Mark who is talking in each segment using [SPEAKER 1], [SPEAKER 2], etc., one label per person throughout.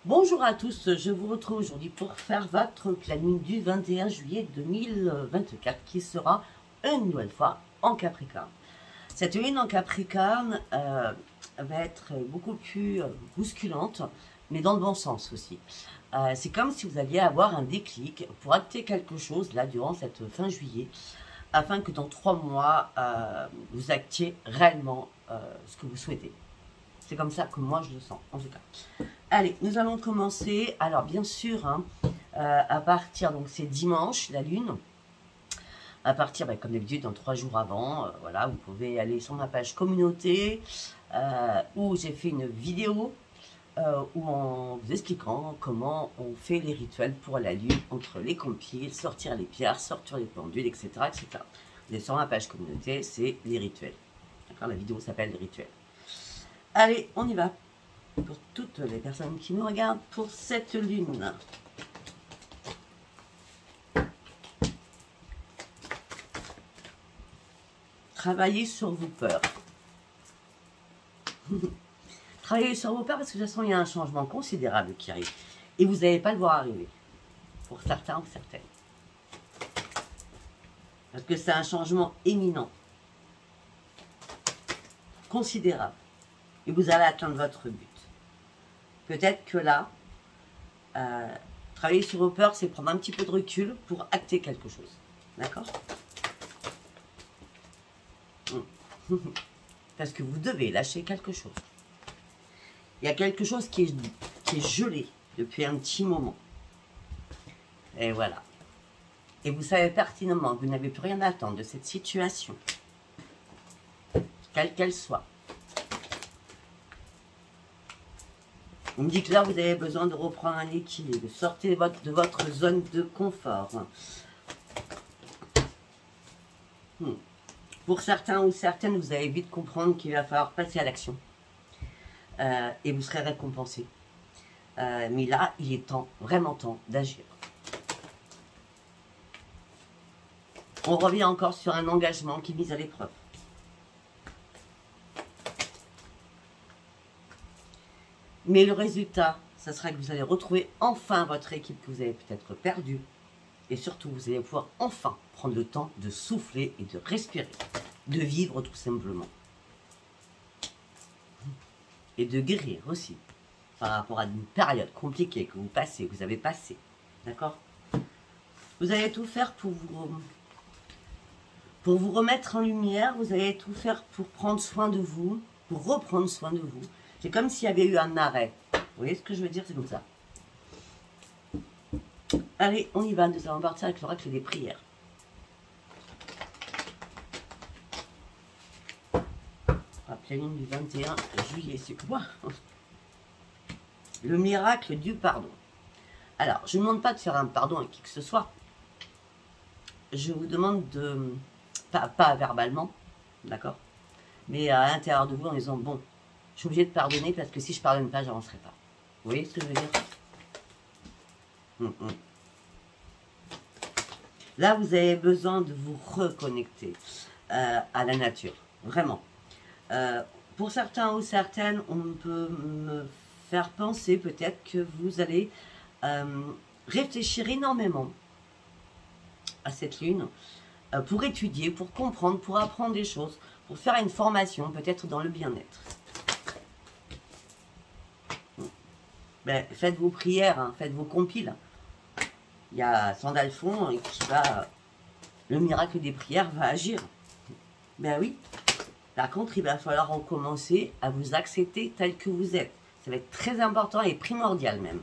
[SPEAKER 1] Bonjour à tous, je vous retrouve aujourd'hui pour faire votre planning du 21 juillet 2024 qui sera une nouvelle fois en Capricorne. Cette lune en Capricorne va être beaucoup plus bousculante, mais dans le bon sens aussi. C'est comme si vous alliez avoir un déclic pour acter quelque chose là durant cette fin juillet, afin que dans 3 mois, vous actiez réellement ce que vous souhaitez. C'est comme ça que moi je le sens, en tout cas. Allez, nous allons commencer. Alors, bien sûr, hein, à partir, donc c'est dimanche, la lune. À partir, comme d'habitude, dans 3 jours avant, voilà, vous pouvez aller sur ma page communauté, où j'ai fait une vidéo en vous expliquant comment on fait les rituels pour la lune, entre les compiles, sortir les pierres, sortir les pendules, etc., etc. Vous êtes sur ma page communauté, c'est les rituels. D'accord, la vidéo s'appelle les rituels. Allez, on y va. Pour toutes les personnes qui nous regardent pour cette lune. Travaillez sur vos peurs. Travaillez sur vos peurs parce que de toute façon, il y a un changement considérable qui arrive. Et vous n'allez pas le voir arriver. Pour certains ou certaines. Parce que c'est un changement éminent. Considérable. Et vous allez atteindre votre but. Peut-être que là, travailler sur vos peurs, c'est prendre un petit peu de recul pour acter quelque chose. D'accord? Parce que vous devez lâcher quelque chose. Il y a quelque chose qui est gelé depuis un petit moment. Et voilà. Et vous savez pertinemment que vous n'avez plus rien à attendre de cette situation. Quelle qu'elle soit. On me dit que là, vous avez besoin de reprendre un équilibre. Sortez de votre zone de confort. Pour certains ou certaines, vous allez vite comprendre qu'il va falloir passer à l'action. Et vous serez récompensé. Mais là, il est temps, vraiment temps d'agir. On revient encore sur un engagement qui mise à l'épreuve. Mais le résultat, ça sera que vous allez retrouver enfin votre équipe que vous avez peut-être perdue. Et surtout, vous allez pouvoir enfin prendre le temps de souffler et de respirer. De vivre tout simplement. Et de guérir aussi. Par rapport à une période compliquée que vous avez passée. D'accord? Vous allez tout faire pour vous remettre en lumière. Vous allez tout faire pour prendre soin de vous. Pour reprendre soin de vous. C'est comme s'il y avait eu un arrêt. Vous voyez ce que je veux dire? C'est comme ça. Allez, on y va. Nous allons partir avec l'oracle des prières. Planning du 21 juillet. C'est quoi? Le miracle du pardon. Alors, je ne vous demande pas de faire un pardon à qui que ce soit. Je vous demande de... Pas verbalement, d'accord? Mais à l'intérieur de vous en disant, bon, je suis obligé de pardonner parce que si je ne pardonne pas, je n'avancerai pas. Vous voyez ce que je veux dire? Là, vous avez besoin de vous reconnecter à la nature. Vraiment. Pour certains ou certaines, on peut me faire penser peut-être que vous allez réfléchir énormément à cette lune pour étudier, pour comprendre, pour apprendre des choses, pour faire une formation, peut-être dans le bien-être. Faites vos prières, hein, faites vos compiles. Il y a Sandalphon qui va... Le miracle des prières va agir. Ben oui. Par contre, il va falloir recommencer à vous accepter tel que vous êtes. Ça va être très important et primordial même.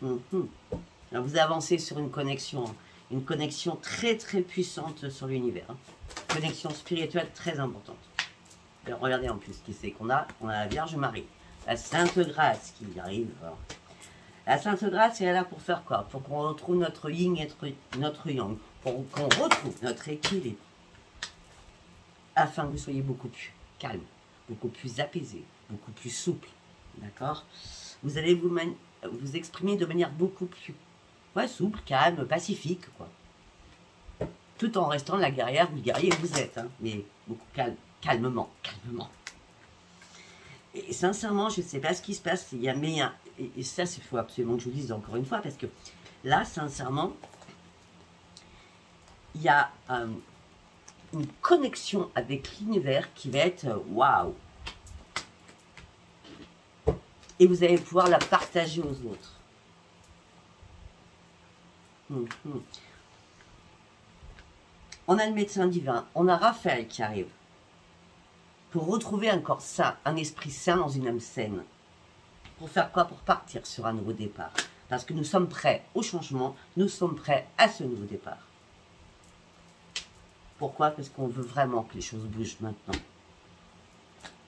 [SPEAKER 1] Vous avancez sur une connexion très très puissante sur l'univers. Connexion spirituelle très importante. Alors, regardez en plus qui c'est qu'on a. On a la Vierge Marie. La Sainte Grâce qui arrive. La Sainte Grâce, elle est là pour faire quoi? Pour qu'on retrouve notre yin et notre yang. Pour qu'on retrouve notre équilibre. Afin que vous soyez beaucoup plus calme, beaucoup plus apaisé, beaucoup plus souple. D'accord? Vous allez vous exprimer de manière beaucoup plus souple, calme, pacifique, quoi. Tout en restant la guerrière ou le guerrier que vous êtes. Hein, mais beaucoup calmement. Et sincèrement, je ne sais pas ce qui se passe. Il y a, mais et ça, il faut absolument que je vous dise encore une fois, parce que là, sincèrement, il y a une connexion avec l'univers qui va être waouh. Et vous allez pouvoir la partager aux autres. On a le médecin divin, on a Raphaël qui arrive. Pour retrouver un corps sain, un esprit sain dans une âme saine. Pour faire quoi? Pour partir sur un nouveau départ. Parce que nous sommes prêts au changement, nous sommes prêts à ce nouveau départ. Pourquoi? Parce qu'on veut vraiment que les choses bougent maintenant.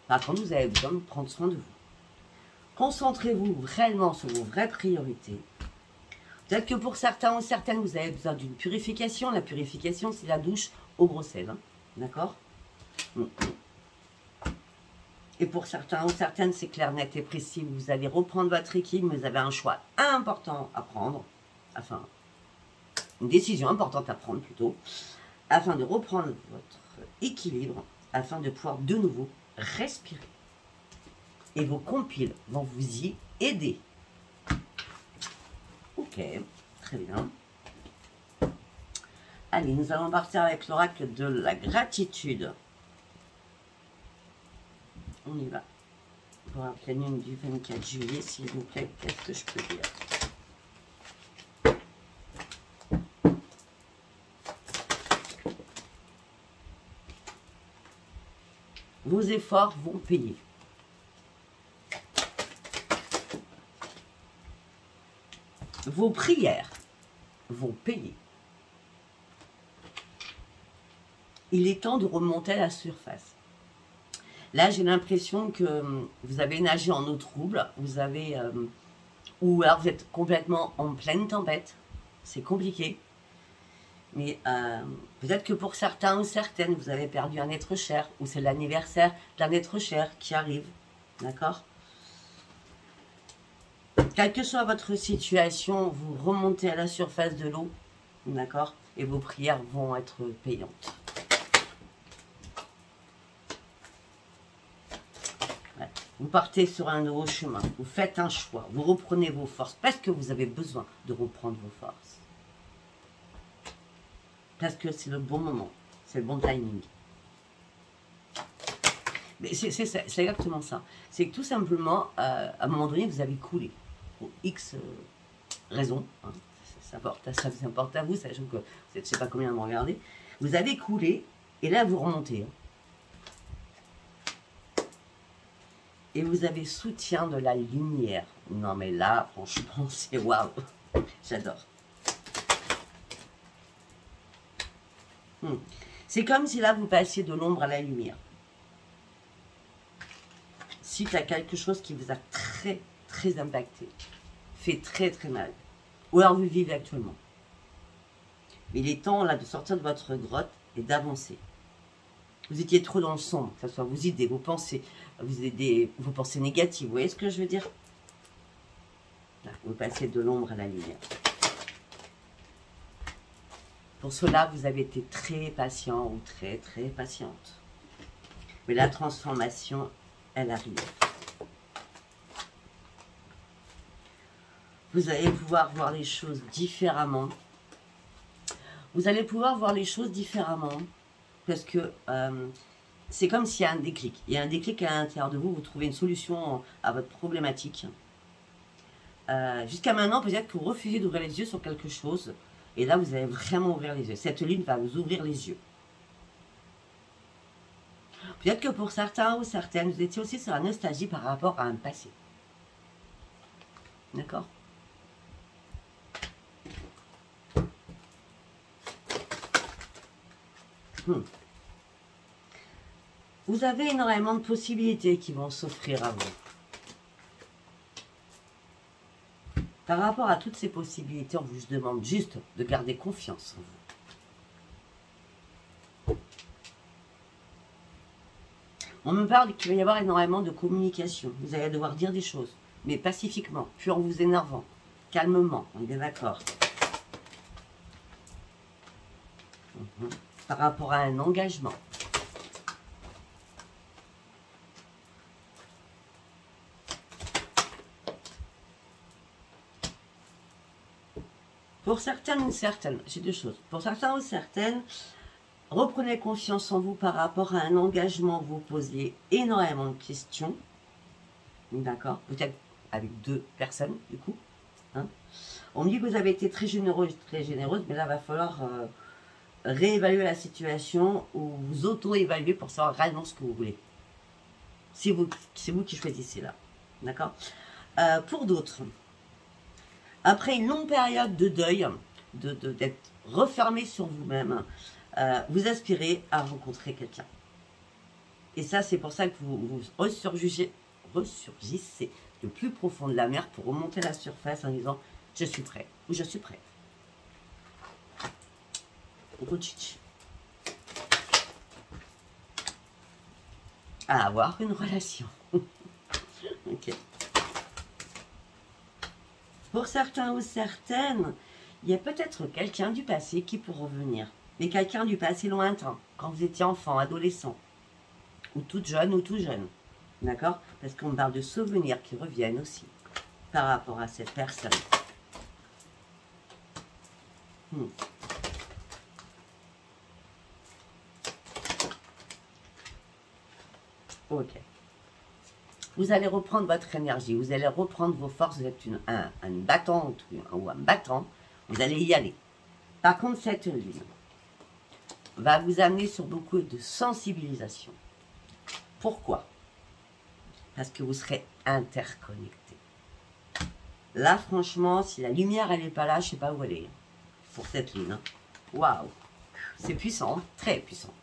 [SPEAKER 1] Par contre, vous avez besoin de prendre soin de vous. Concentrez-vous réellement sur vos vraies priorités. Peut-être que pour certains ou certaines, vous avez besoin d'une purification. La purification, c'est la douche au gros sel. Hein. D'accord? Et pour certains ou certaines, c'est clair, net et précis. Vous allez reprendre votre équilibre, vous avez un choix important à prendre. Enfin, une décision importante à prendre plutôt. Afin de reprendre votre équilibre, afin de pouvoir de nouveau respirer. Et vos compiles vont vous y aider. Ok, très bien. Allez, nous allons partir avec l'oracle de la gratitude. On y va. Pour la pleine lune du 24 juillet, s'il vous plaît, qu'est-ce que je peux dire? Vos efforts vont payer. Vos prières vont payer. Il est temps de remonter à la surface. Là, j'ai l'impression que vous avez nagé en eau trouble. Vous avez... ou alors vous êtes complètement en pleine tempête. C'est compliqué. Mais peut-être que pour certains ou certaines, vous avez perdu un être cher. Ou c'est l'anniversaire d'un être cher qui arrive. D'accord? Quelle que soit votre situation, vous remontez à la surface de l'eau. D'accord? Et vos prières vont être payantes. Vous partez sur un nouveau chemin, vous faites un choix, vous reprenez vos forces, parce que vous avez besoin de reprendre vos forces. Parce que c'est le bon moment, c'est le bon timing. C'est exactement ça. C'est que tout simplement, à un moment donné, vous avez coulé. Pour X raisons, hein. Ça vous importe à vous, sachant que vous êtes, je ne sais pas combien de me regarder. Vous avez coulé, et là vous remontez. Hein. Et vous avez soutien de la lumière. Non mais là, franchement, c'est waouh. J'adore. C'est comme si là, vous passiez de l'ombre à la lumière. Si tu as quelque chose qui vous a très, très impacté, fait très, très mal, ou alors vous vivez actuellement. Il est temps là de sortir de votre grotte et d'avancer. Vous étiez trop dans le sombre, que ce soit vos idées, vos pensées, vos pensées négatives. Vous voyez ce que je veux dire? Là, vous passez de l'ombre à la lumière. Pour cela, vous avez été très patient ou très, très patiente. Mais la transformation, elle arrive. Vous allez pouvoir voir les choses différemment. Vous allez pouvoir voir les choses différemment. Parce que c'est comme s'il y a un déclic. Il y a un déclic à l'intérieur de vous. Vous trouvez une solution à votre problématique. Jusqu'à maintenant, peut-être que vous refusez d'ouvrir les yeux sur quelque chose. Et là, vous allez vraiment ouvrir les yeux. Cette ligne va vous ouvrir les yeux. Peut-être que pour certains ou certaines, vous étiez aussi sur la nostalgie par rapport à un passé. D'accord? Vous avez énormément de possibilités qui vont s'offrir à vous. Par rapport à toutes ces possibilités, on vous demande juste de garder confiance en vous. On me parle qu'il va y avoir énormément de communication. Vous allez devoir dire des choses, mais pacifiquement, puis en vous énervant, calmement, on est bien d'accord. Par rapport à un engagement. Pour certaines ou certaines, j'ai deux choses. Pour certains ou certaines, reprenez confiance en vous par rapport à un engagement. Vous posez énormément de questions. D'accord? Peut-être avec deux personnes, du coup. Hein. On me dit que vous avez été très généreuse, mais là, il va falloir réévaluer la situation ou vous auto-évaluer pour savoir réellement ce que vous voulez. C'est vous qui choisissez là. D'accord? Pour d'autres, après une longue période de deuil, d'être refermé sur vous-même, vous aspirez à rencontrer quelqu'un. Et ça, c'est pour ça que vous ressurgissez le plus profond de la mer pour remonter à la surface en disant « je suis prêt » ou « je suis prête ». À avoir une relation. Ok. Pour certains ou certaines, il y a peut-être quelqu'un du passé qui pourra revenir. Mais quelqu'un du passé lointain, quand vous étiez enfant, adolescent, ou toute jeune ou tout jeune. D'accord? Parce qu'on parle de souvenirs qui reviennent aussi par rapport à cette personne. Ok. Vous allez reprendre votre énergie, vous allez reprendre vos forces, vous êtes une battante ou un battant, vous allez y aller. Par contre, cette lune va vous amener sur beaucoup de sensibilisation. Pourquoi? Parce que vous serez interconnectés. Là, franchement, si la lumière, elle n'est pas là, je ne sais pas où elle est. Pour cette lune. Waouh! C'est puissant, très puissant.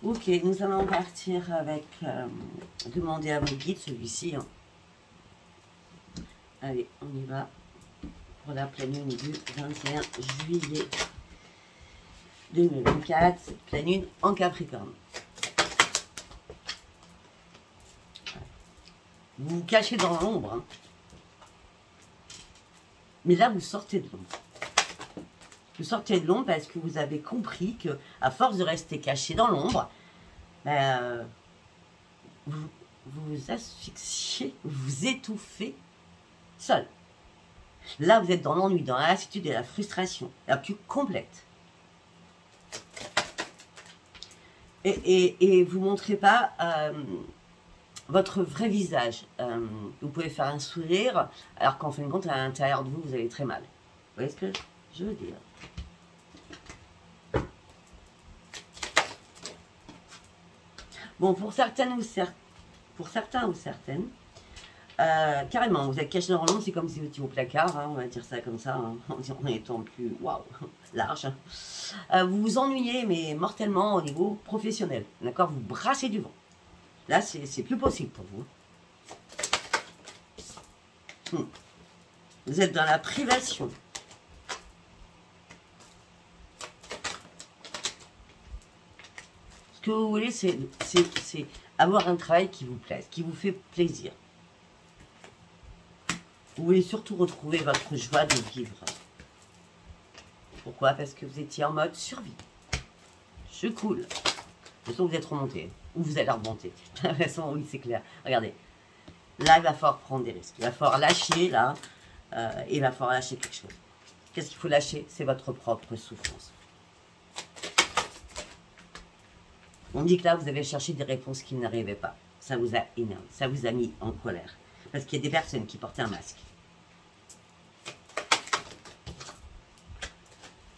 [SPEAKER 1] Ok, nous allons partir avec... demander à vos guides, celui-ci. Hein. Allez, on y va. Pour la pleine lune du 21 juillet 2024. Cette pleine lune en Capricorne. Vous vous cachez dans l'ombre. Hein. Mais là, vous sortez de l'ombre. Vous sortez de l'ombre parce que vous avez compris que, à force de rester caché dans l'ombre, vous vous asphyxiez, vous vous étouffez seul. Là, vous êtes dans l'ennui, dans la lassitude et la frustration, la plus complète. Et vous ne montrez pas votre vrai visage. Vous pouvez faire un sourire, alors qu'en fin de compte, à l'intérieur de vous, vous avez très mal. Vous voyez ce que je veux dire? Bon, pour certains ou certaines, carrément, vous êtes caché dans l'ombre, c'est comme si vous étiez au placard, hein, on va dire ça comme ça, hein, en étant plus, waouh, large. Vous vous ennuyez, mais mortellement au niveau professionnel, d'accord? Vous brassez du vent. Là, c'est plus possible pour vous. Vous êtes dans la privation. Ce que vous voulez, c'est avoir un travail qui vous plaise, qui vous fait plaisir. Vous voulez surtout retrouver votre joie de vivre. Pourquoi? Parce que vous étiez en mode survie. Je coule. De toute façon, vous êtes remonté. Ou vous allez remonter. De toute façon, oui, c'est clair. Regardez. Là, il va falloir prendre des risques. Il va falloir lâcher, là. Il va falloir lâcher quelque chose. Qu'est-ce qu'il faut lâcher? C'est votre propre souffrance. On dit que là, vous avez cherché des réponses qui n'arrivaient pas. Ça vous a énervé. Ça vous a mis en colère. Parce qu'il y a des personnes qui portaient un masque.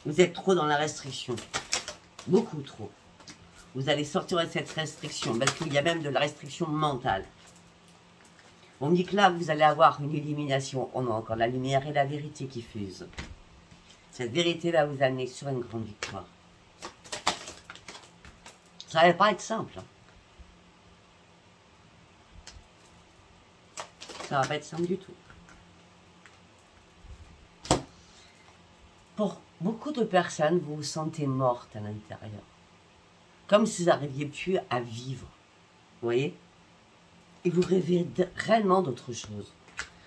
[SPEAKER 1] Vous êtes trop dans la restriction. Beaucoup trop. Vous allez sortir de cette restriction. Parce qu'il y a même de la restriction mentale. On me dit que là, vous allez avoir une illumination. On a encore la lumière et la vérité qui fusent. Cette vérité va vous amener sur une grande victoire. Ça ne va pas être simple. Ça ne va pas être simple du tout. Pour beaucoup de personnes, vous vous sentez morte à l'intérieur. Comme si vous n'arriviez plus à vivre. Vous voyez? Et vous rêvez réellement d'autre chose.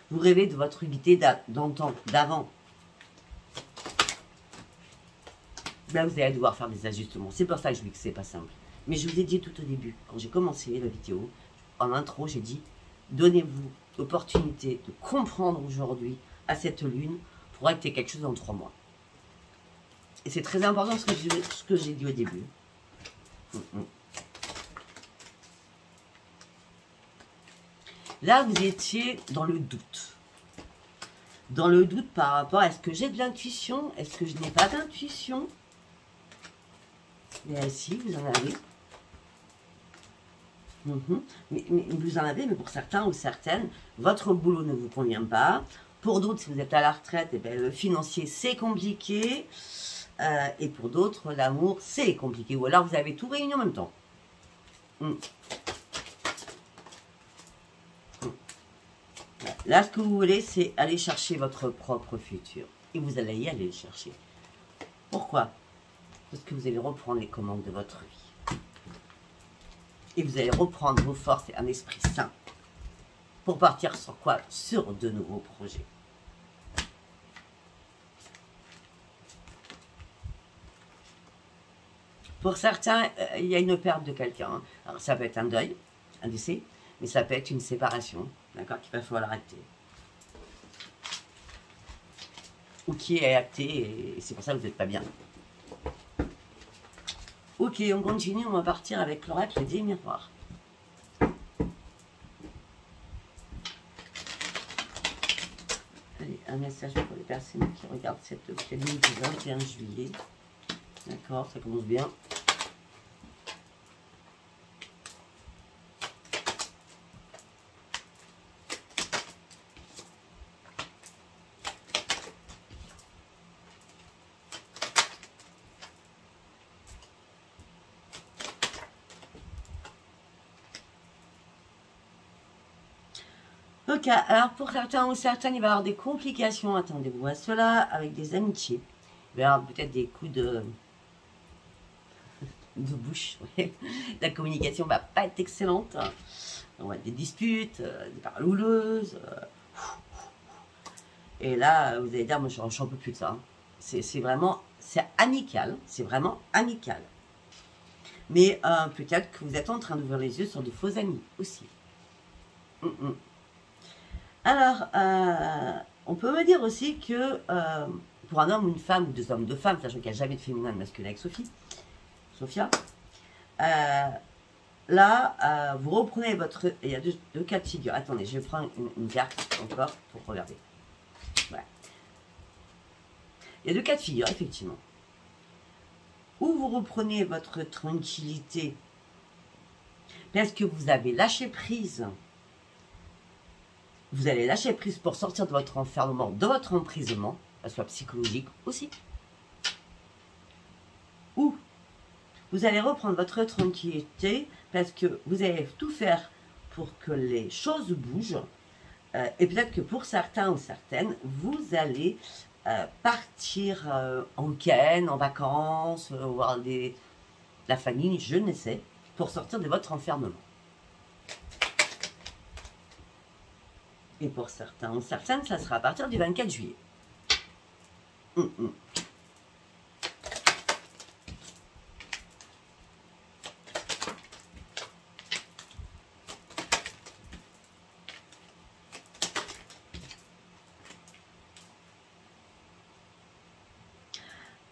[SPEAKER 1] Vous rêvez de votre unité d'antan, d'avant. Là, vous allez devoir faire des ajustements. C'est pour ça que je dis que c'est pas simple. Mais je vous ai dit tout au début, quand j'ai commencé la vidéo, en intro, j'ai dit, donnez-vous l'opportunité de comprendre aujourd'hui à cette lune pour acter quelque chose dans 3 mois. Et c'est très important ce que j'ai dit au début. Là, vous étiez dans le doute. Dans le doute par rapport à est-ce que j'ai de l'intuition, est-ce que je n'ai pas d'intuition. Mais si, vous en avez. Mais vous en avez, mais pour certains ou certaines, votre boulot ne vous convient pas. Pour d'autres, si vous êtes à la retraite, eh bien, le financier, c'est compliqué. Et pour d'autres, l'amour, c'est compliqué. Ou alors, vous avez tout réuni en même temps. Là, ce que vous voulez, c'est aller chercher votre propre futur. Et vous allez y aller le chercher. Pourquoi? Parce que vous allez reprendre les commandes de votre vie. Et vous allez reprendre vos forces et un esprit sain. Pour partir sur quoi? Sur de nouveaux projets. Pour certains, il y a une perte de quelqu'un. Alors, ça peut être un deuil, un décès, mais ça peut être une séparation, d'accord, qu'il va falloir arrêter. Ou qui est acté, et c'est pour ça que vous n'êtes pas bien. Ok, on continue, on va partir avec l'oracle des miroirs. Allez, un message pour les personnes qui regardent cette nuit du 21 juillet. D'accord, ça commence bien. Ok, alors pour certains ou certaines, il va y avoir des complications, attendez-vous à cela, avec des amitiés. Il va y avoir peut-être des coups de bouche. Ouais. La communication va pas être excellente. On va des disputes, des paroles houleuses. Et là, vous allez dire, moi je n'en peux plus de ça. C'est vraiment, c'est amical, c'est vraiment amical. Mais peut-être que vous êtes en train d'ouvrir les yeux sur de faux amis aussi. Alors, on peut me dire aussi que pour un homme ou une femme, ou 2 hommes, 2 femmes, sachant qu'il n'y a jamais de féminin et de masculin avec Sophia, là, vous reprenez votre... Il y a deux cas de figure. Attendez, je vais prendre une carte encore pour regarder. Voilà. Il y a 2 cas de figure, effectivement. Ou vous reprenez votre tranquillité parce que vous avez lâché prise. Vous allez lâcher prise pour sortir de votre enfermement, de votre emprisonnement, que ce soit psychologique aussi. Ou vous allez reprendre votre tranquillité parce que vous allez tout faire pour que les choses bougent. Et peut-être que pour certains ou certaines, vous allez partir en week-end, en vacances, voir la famille, je ne sais, pour sortir de votre enfermement. Et pour certains ou certaines, ça sera à partir du 24 juillet.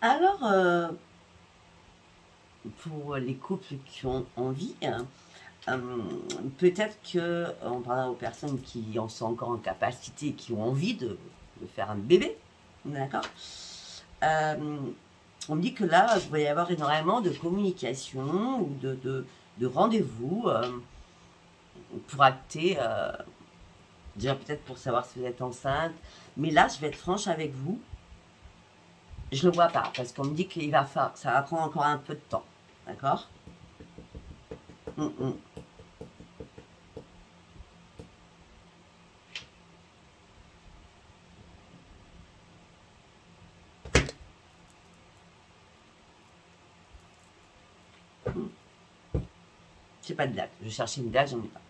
[SPEAKER 1] Alors, pour les couples qui ont envie, peut-être qu'on parlera aux personnes qui en sont encore en capacité, qui ont envie de faire un bébé, d'accord. On me dit que là, il va y avoir énormément de communication ou de rendez-vous pour acter, déjà peut-être pour savoir si vous êtes enceinte. Mais là, je vais être franche avec vous, je ne le vois pas, parce qu'on me dit qu'il va faire, ça va prendre encore un peu de temps, d'accord. J'ai pas de date, je cherchais une date, j'en ai pas.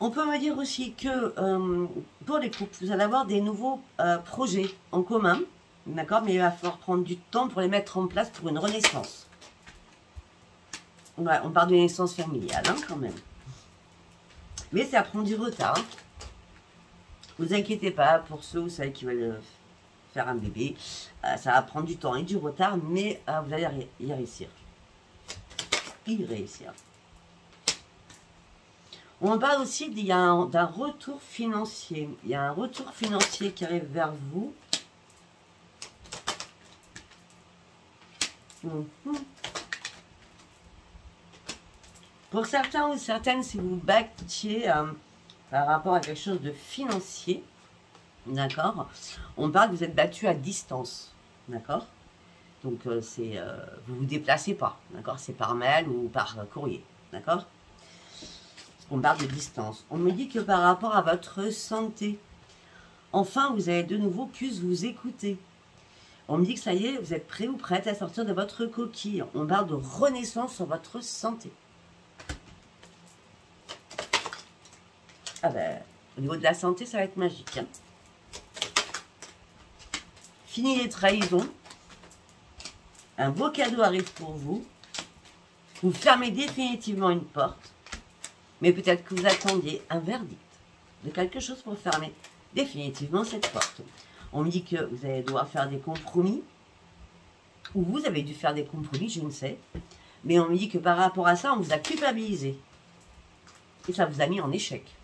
[SPEAKER 1] On peut me dire aussi que pour les couples, vous allez avoir des nouveaux projets en commun, d'accord, mais il va falloir prendre du temps pour les mettre en place pour une renaissance. Ouais, on parle d'une naissance familiale, hein, quand même. Mais ça prend du retard. Vous inquiétez pas, pour ceux ou celles qui veulent faire un bébé, ça va prendre du temps et du retard, mais vous allez y réussir. Y réussir. On parle aussi d'un retour financier. Il y a un retour financier qui arrive vers vous. Pour certains ou certaines, si vous battiez par rapport à quelque chose de financier, d'accord, on parle que vous êtes battu à distance, d'accord. Donc, vous vous déplacez pas, d'accord, c'est par mail ou par courrier, d'accord. On parle de distance. On me dit que par rapport à votre santé, enfin, vous allez de nouveau plus vous écouter. On me dit que ça y est, vous êtes prêt ou prête à sortir de votre coquille. On parle de renaissance sur votre santé. Ah ben, au niveau de la santé, ça va être magique. Hein. Fini les trahisons. Un beau cadeau arrive pour vous. Vous fermez définitivement une porte. Mais peut-être que vous attendiez un verdict de quelque chose pour fermer définitivement cette porte. On me dit que vous allez devoir faire des compromis. Ou vous avez dû faire des compromis, je ne sais. Mais on me dit que par rapport à ça, on vous a culpabilisé. Et ça vous a mis en échec.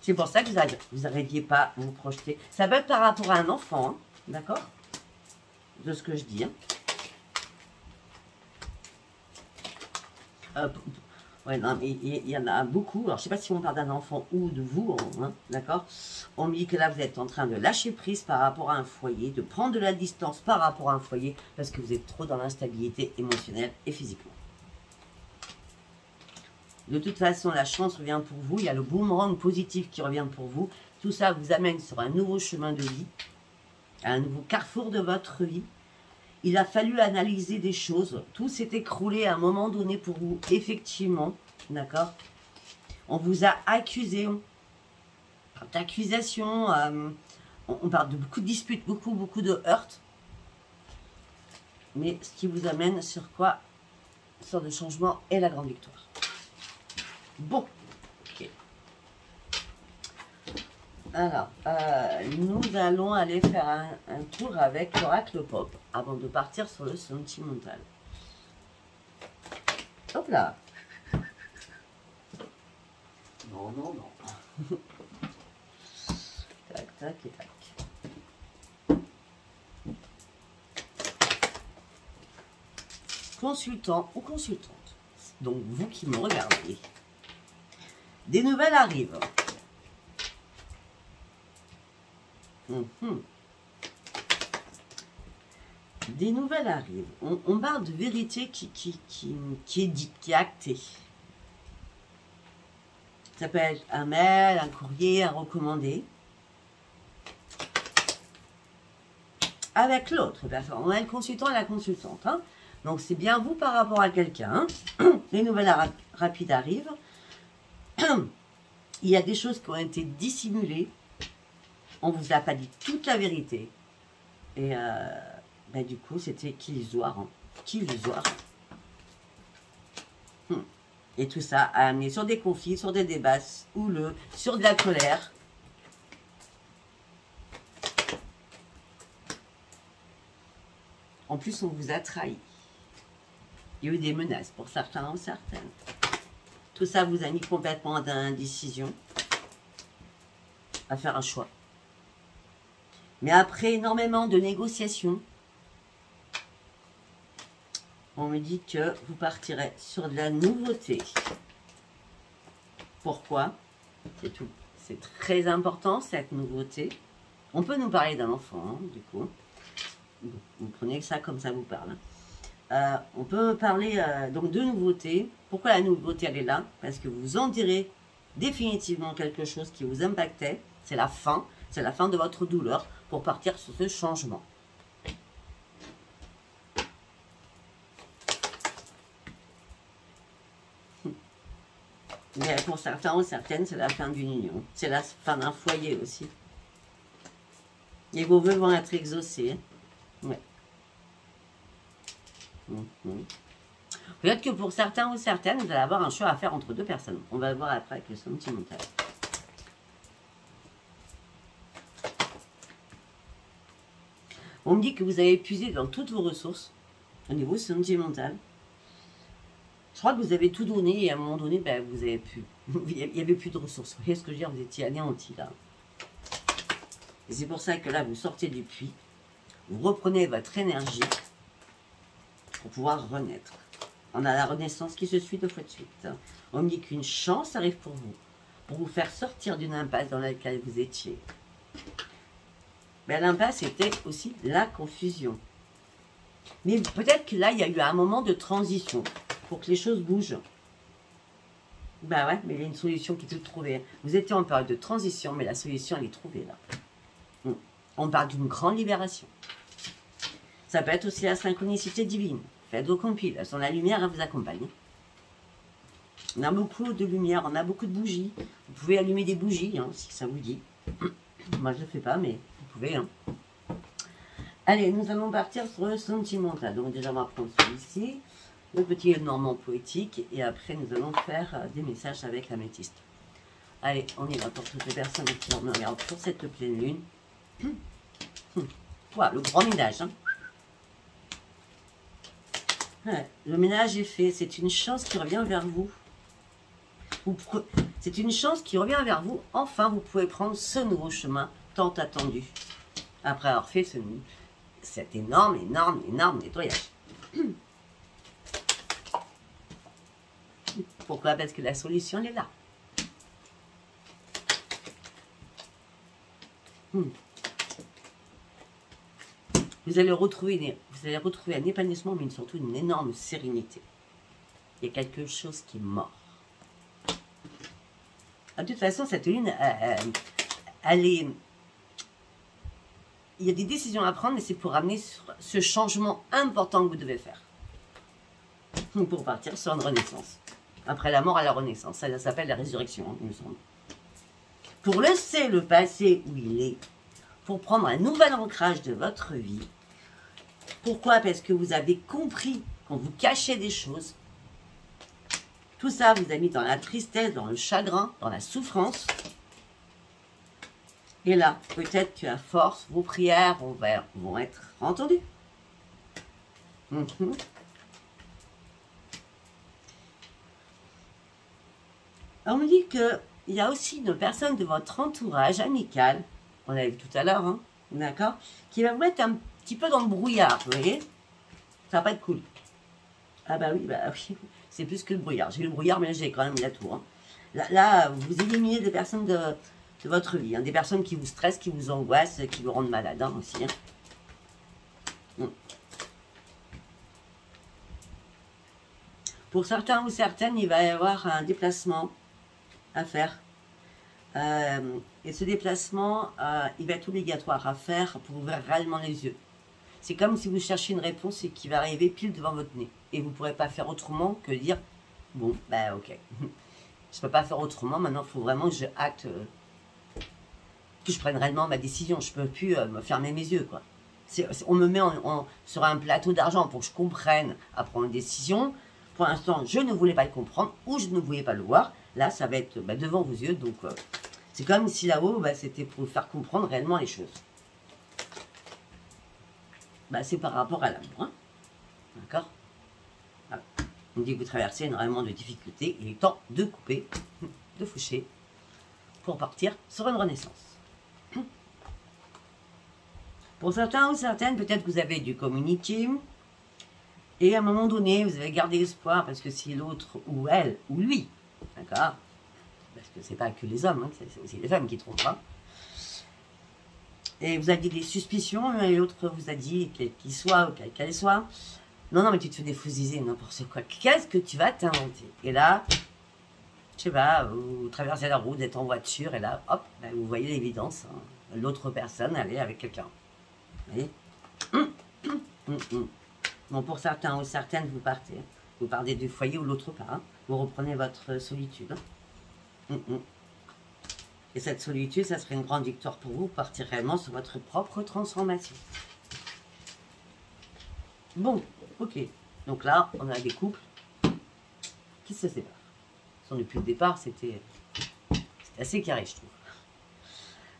[SPEAKER 1] C'est pour ça que vous n'arriviez pas à vous projeter. Ça peut être par rapport à un enfant, hein, d'accord? De ce que je dis. Hein. Ouais, non, mais il y en a beaucoup. Alors, je ne sais pas si on parle d'un enfant ou de vous, hein, d'accord? On me dit que là, vous êtes en train de lâcher prise par rapport à un foyer, de prendre de la distance par rapport à un foyer, parce que vous êtes trop dans l'instabilité émotionnelle et physiquement. De toute façon, la chance revient pour vous. Il y a le boomerang positif qui revient pour vous. Tout ça vous amène sur un nouveau chemin de vie, à un nouveau carrefour de votre vie. Il a fallu analyser des choses. Tout s'est écroulé à un moment donné pour vous, effectivement. D'accord? On vous a accusé. D'accusation. On parle de beaucoup de disputes, beaucoup de heurts. Mais ce qui vous amène sur quoi? Sur le changement et la grande victoire. Bon. Ok. Alors, nous allons aller faire un tour avec l'oracle pop avant de partir sur le sentimental. Hop là. Non, non, non. Tac, tac et tac. Consultant ou consultante, donc vous qui me regardez, des nouvelles arrivent. Des nouvelles arrivent. On parle de vérité qui est dite, qui est actée. Ça peut être un mail, un courrier, un recommandé. Avec l'autre personne. On a le consultant et la consultante. Hein. Donc c'est bien vous par rapport à quelqu'un. Hein. Les nouvelles rapides arrivent. Il y a des choses qui ont été dissimulées. On ne vous a pas dit toute la vérité. Et ben, du coup, c'était illusoire. Hein. Illusoire. Et tout ça a amené sur des conflits, sur des débats houleux, sur de la colère. En plus, on vous a trahi. Il y a eu des menaces pour certains ou certaines. Tout ça vous a mis complètement dans l'indécision à faire un choix. Mais après énormément de négociations, on me dit que vous partirez sur de la nouveauté. Pourquoi? C'est tout. C'est très important cette nouveauté. On peut nous parler d'un enfant, hein, du coup. Vous prenez ça comme ça vous parle. On peut parler donc de nouveauté. Pourquoi la nouveauté elle est là? Parce que vous en direz définitivement quelque chose qui vous impactait. C'est la fin de votre douleur pour partir sur ce changement. Mais pour certains ou certaines, c'est la fin d'une union. C'est la fin d'un foyer aussi. Et vos vœux vont être exaucés. Ouais. Peut-être que pour certains ou certaines, vous allez avoir un choix à faire entre deux personnes. On va le voir après avec le sentimental. On me dit que vous avez épuisé dans toutes vos ressources au niveau sentimental. Je crois que vous avez tout donné et à un moment donné, ben, vous avez pu. Il n'y avait plus de ressources. Vous voyez ce que je veux dire? Vous étiez anéanti là. Et c'est pour ça que là, vous sortez du puits. Vous reprenez votre énergie pour pouvoir renaître. On a la renaissance qui se suit 2 fois de suite. On me dit qu'une chance arrive pour vous faire sortir d'une impasse dans laquelle vous étiez. Mais l'impasse était aussi la confusion. Mais peut-être que là, il y a eu un moment de transition pour que les choses bougent. Ben ouais, mais il y a une solution qui est toute trouvée. Vous étiez en période de transition, mais la solution, elle est trouvée là. On parle d'une grande libération. Ça peut être aussi la synchronicité divine. Faites vos compiles. La lumière, elle vous accompagne. On a beaucoup de lumière, on a beaucoup de bougies. Vous pouvez allumer des bougies, hein, si ça vous dit. Moi, je ne le fais pas, mais vous pouvez. Hein. Allez, nous allons partir sur le sentimental. Donc déjà, on va prendre celui-ci. Le petit normand poétique. Et après, nous allons faire des messages avec l'améthyste. Allez, on y va pour toutes les personnes qui me regardent pour cette pleine lune. Voilà, le grand ménage. Hein. Ouais, le ménage est fait. C'est une chance qui revient vers vous. C'est une chance qui revient vers vous. Enfin, vous pouvez prendre ce nouveau chemin tant attendu. Après avoir fait cet énorme nettoyage. Pourquoi? Parce que la solution, elle est là. Vous allez retrouver un épanouissement, mais surtout une énorme sérénité. Il y a quelque chose qui est mort. De toute façon, cette lune, elle est... Il y a des décisions à prendre, mais c'est pour amener ce changement important que vous devez faire. Pour partir sur une renaissance. Après la mort à la renaissance. Ça s'appelle la résurrection, hein, il me semble. Pour laisser le passé où il est, pour prendre un nouvel ancrage de votre vie. Pourquoi? Parce que vous avez compris qu'on vous cachait des choses. Tout ça vous a mis dans la tristesse, dans le chagrin, dans la souffrance. Et là, peut-être qu'à force, vos prières vont être entendues. On me dit qu'il y a aussi une personne de votre entourage amical, on l'a vu tout à l'heure, hein, d'accord, qui va vous mettre un petit peu dans le brouillard, vous voyez. Ça va pas être cool. Ah bah oui, c'est plus que le brouillard. J'ai eu le brouillard, mais là j'ai quand même la tour. Hein. Là, vous éliminez des personnes de votre vie, hein, des personnes qui vous stressent, qui vous angoissent, qui vous rendent malade hein, aussi. Hein. Pour certains ou certaines, il va y avoir un déplacement à faire. Et ce déplacement, il va être obligatoire à faire pour ouvrir réellement les yeux. C'est comme si vous cherchez une réponse et qui va arriver pile devant votre nez. Et vous ne pourrez pas faire autrement que dire, bon, bah ok, je ne peux pas faire autrement, maintenant il faut vraiment que je acte, que je prenne réellement ma décision. Je ne peux plus me fermer mes yeux, quoi. On me met sur un plateau d'argent pour que je comprenne à prendre une décision. Pour l'instant, je ne voulais pas le comprendre ou je ne voulais pas le voir. Là, ça va être devant vos yeux. Donc, c'est comme si là-haut, c'était pour vous faire comprendre réellement les choses. C'est par rapport à l'amour. Hein. D'accord? Voilà. On dit que vous traversez énormément de difficultés. Il est temps de couper, de faucher, pour partir sur une renaissance. Pour certains ou certaines, peut-être que vous avez dû communiquer. Et à un moment donné, vous avez gardé espoir parce que si l'autre, ou elle, ou lui, d'accord? Parce que c'est pas que les hommes, hein, c'est aussi les femmes qui trompent pas. Et vous aviez des suspicions, et l'autre vous a dit, quel qu'il soit, ou qu'elle soit, non, mais tu te fais des fusillés, n'importe quoi. Qu'est-ce que tu vas t'inventer? Et là, je sais pas, vous traversez la route, vous êtes en voiture, et là, hop, vous voyez l'évidence. Hein, l'autre personne, elle est avec quelqu'un. Vous voyez? Bon, pour certains ou certaines, vous partez. Vous partez du foyer ou l'autre part. Hein. Vous reprenez votre solitude. Et cette solitude, ça serait une grande victoire pour vous. Vous partir réellement sur votre propre transformation. Bon, ok. Donc là, on a des couples qui se séparent. Depuis le départ, c'était assez carré, je trouve.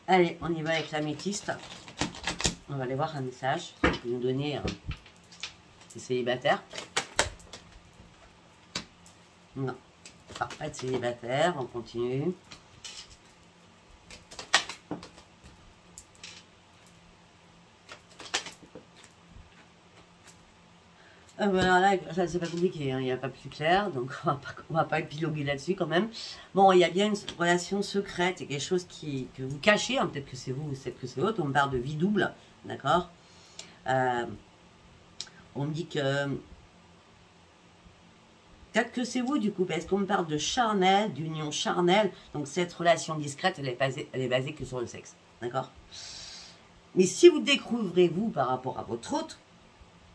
[SPEAKER 1] Allez, on y va avec l'améthyste. On va aller voir un message qui peut nous donner des célibataires. Non, pas de célibataire, on continue. Voilà, là, c'est pas compliqué, hein, il n'y a pas plus clair, donc on va pas épiloguer là-dessus quand même. Bon, il y a bien une relation secrète et quelque chose que vous cachez, hein, peut-être que c'est vous ou peut-être que c'est l'autre, on me parle de vie double, d'accord. On me dit que... Peut-être que c'est vous du coup, parce qu'on me parle de charnel, d'union charnelle, donc cette relation discrète, elle est basée que sur le sexe, d'accord. Mais si vous découvrez vous par rapport à votre autre,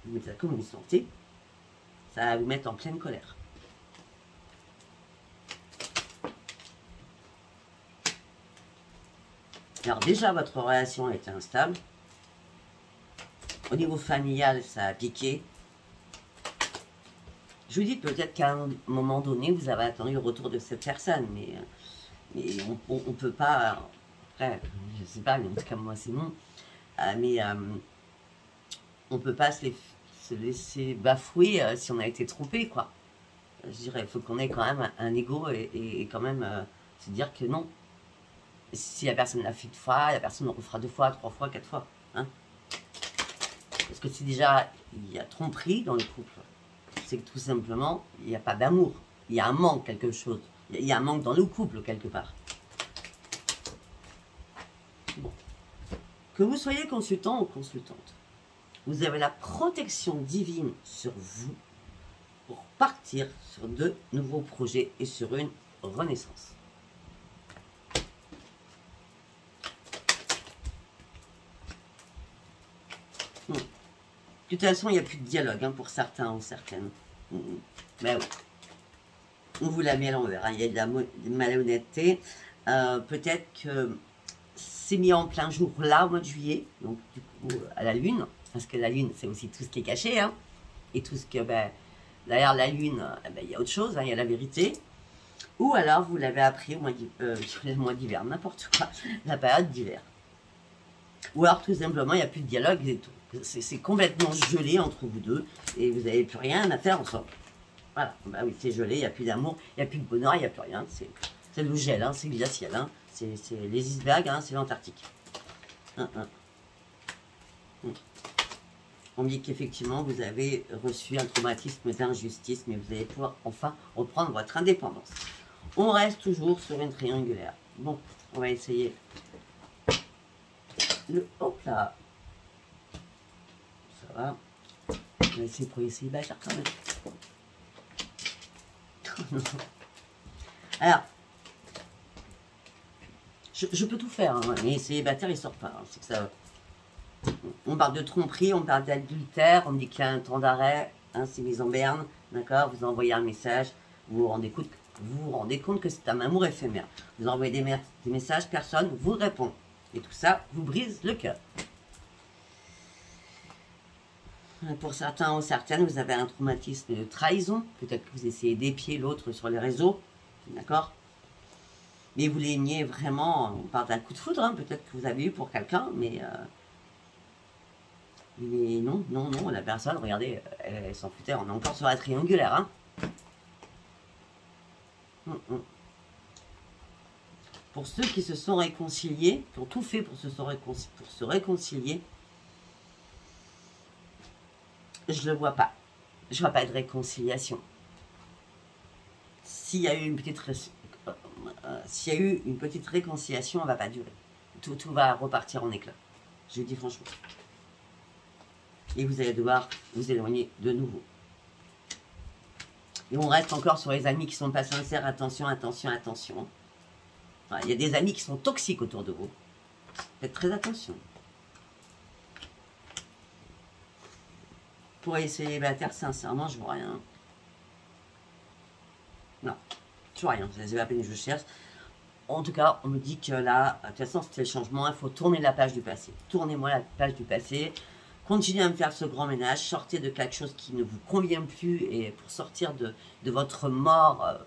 [SPEAKER 1] vous mettez ça comme vous sentez, ça va vous mettre en pleine colère. Alors déjà, votre relation a été instable. Au niveau familial, ça a piqué. Je vous dis peut-être qu'à un moment donné, vous avez attendu le retour de cette personne, mais on ne peut pas... Après, je ne sais pas, mais en tout cas, moi, c'est non. On ne peut pas se laisser bafouer si on a été trompé, quoi. Je dirais, il faut qu'on ait quand même un ego et quand même se dire que non. Si la personne l'a fait une fois, la personne le refera 2 fois, 3 fois, 4 fois. Hein. Parce que si déjà il y a tromperie dans le couple, c'est que tout simplement, il n'y a pas d'amour. Il y a un manque, quelque chose. Il y a un manque dans le couple, quelque part. Bon. Que vous soyez consultant ou consultante, vous avez la protection divine sur vous pour partir sur de nouveaux projets et sur une renaissance. De toute façon, il n'y a plus de dialogue hein, pour certains ou certaines. Ben oui. On vous la met à l'envers. Hein. Il y a de la malhonnêteté. Peut-être que c'est mis en plein jour là, au mois de juillet. Donc, du coup, à la lune. Parce que la lune, c'est aussi tout ce qui est caché. Hein. Et tout ce que, derrière la lune, il y a autre chose. Hein, il y a la vérité. Ou alors, vous l'avez appris au mois d'hiver. N'importe quoi. La période d'hiver. Ou alors, tout simplement, il n'y a plus de dialogue et tout. C'est complètement gelé entre vous deux et vous n'avez plus rien à faire ensemble. Voilà, bah oui, c'est gelé, il n'y a plus d'amour, il n'y a plus de bonheur, il n'y a plus rien. C'est le gel, hein, c'est glacial, hein, c'est les icebergs, hein, c'est l'Antarctique. On me dit qu'effectivement, vous avez reçu un traumatisme d'injustice, mais vous allez pouvoir enfin reprendre votre indépendance. On reste toujours sur une triangulaire. Bon, on va essayer. Hop là. Ça va. On va essayer pour les célibataires quand même. Alors, je peux tout faire, hein, mais les célibataires ils sortent pas. Hein, c'est que ça. On parle de tromperie, on parle d'adultère, on me dit qu'il y a un temps d'arrêt, hein, c'est mis en berne, d'accord. Vous envoyez un message, vous vous rendez compte que c'est un amour éphémère. Vous envoyez des messages, personne vous répond. Et tout ça vous brise le cœur. Pour certains ou certaines, vous avez un traumatisme de trahison. Peut-être que vous essayez d'épier l'autre sur les réseaux. D'accord? Mais vous l'aimiez vraiment. On parle d'un coup de foudre. Hein, peut-être que vous avez eu pour quelqu'un. Mais non, la personne, regardez, elle s'en foutait. On est encore sur la triangulaire. Hein. Pour ceux qui se sont réconciliés, qui ont tout fait pour se réconcilier, je ne le vois pas. Je ne vois pas de réconciliation. S'il y a eu une petite réconciliation, elle ne va pas durer. Tout va repartir en éclats. Je le dis franchement. Et vous allez devoir vous éloigner de nouveau. Et on reste encore sur les amis qui ne sont pas sincères. Attention, attention, attention. Il y a des amis qui sont toxiques autour de vous. Faites très attention. Pour les célibataires, sincèrement, je vois rien. Non, je vois rien. C'est la peine que je cherche. En tout cas, on me dit que là, de toute façon, c'était le changement. Il faut tourner la page du passé. Tournez-moi la page du passé. continuez à me faire ce grand ménage, sortez de quelque chose qui ne vous convient plus et pour sortir de votre mort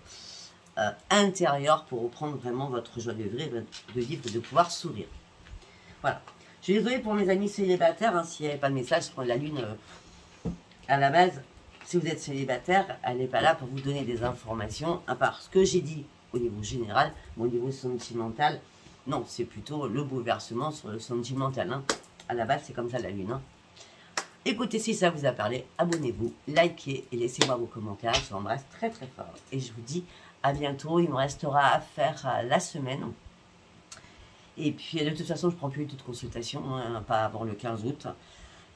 [SPEAKER 1] intérieure, pour reprendre vraiment votre joie de vivre, de pouvoir sourire. Voilà. Je suis désolée pour mes amis célibataires, hein, s'il n'y avait pas de message sur la lune à la base. Si vous êtes célibataire, elle n'est pas là pour vous donner des informations, à part ce que j'ai dit au niveau général, mais au niveau sentimental, non, c'est plutôt le bouleversement sur le sentimental. Hein. À la base, c'est comme ça la lune. Hein. Écoutez, si ça vous a parlé, abonnez-vous, likez et laissez-moi vos commentaires. Je vous embrasse très très fort. Et je vous dis à bientôt. Il me restera à faire la semaine. Et puis, de toute façon, je ne prends plus toute consultation, hein, pas avant le 15 août.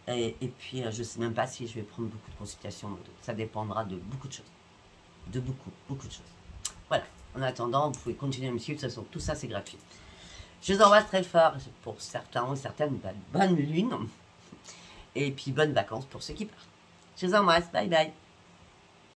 [SPEAKER 1] Et puis, je ne sais même pas si je vais prendre beaucoup de consultations. Ça dépendra de beaucoup de choses. De beaucoup de choses. Voilà. En attendant, vous pouvez continuer à me suivre. De toute façon, tout ça, c'est gratuit. Je vous embrasse très fort. Pour certains ou certaines, bonne lune. Et puis, bonnes vacances pour ceux qui partent. Je vous embrasse. Bye bye.